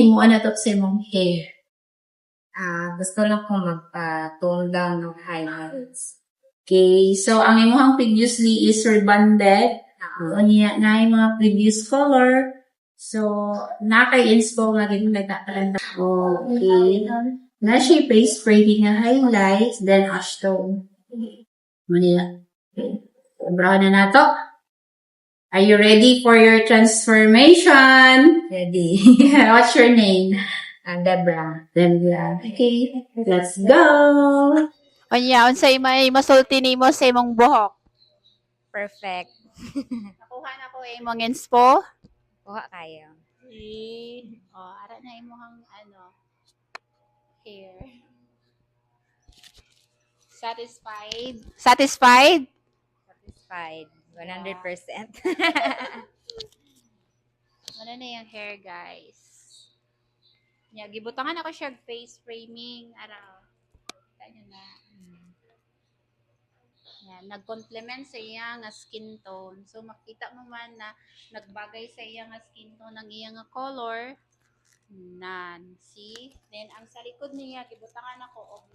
Mo na to sa imong hair. Gusto lang ko mag-tone down ng highlights. Okay, so ang imong previously is rebonded. Unya na yung mga previous color. So, naka-inspo nga rin nagtatalanda. Okay. Na siya face framing na highlights, then ash tone. Manila. Okay. Brown na nato. Are you ready for your transformation? Ready? What's your name? Debra. Debra. Okay, let's go! Unya, unsay may masulti nimo sa imong buhok? Perfect. Nakuha na ko imong inspo. Kuha kayo. Ara na imong hair. Satisfied? Satisfied? Satisfied. 100%. Ano na yung hair, guys? Gibutangan ako siya face framing. Araw. Kanya na. Yan, nag-complement sa iya nga skin tone. So, makita mo man na nagbagay sa iya nga skin tone ng iya nga color. See? Then, ang sa likod niya, gibutangan ako og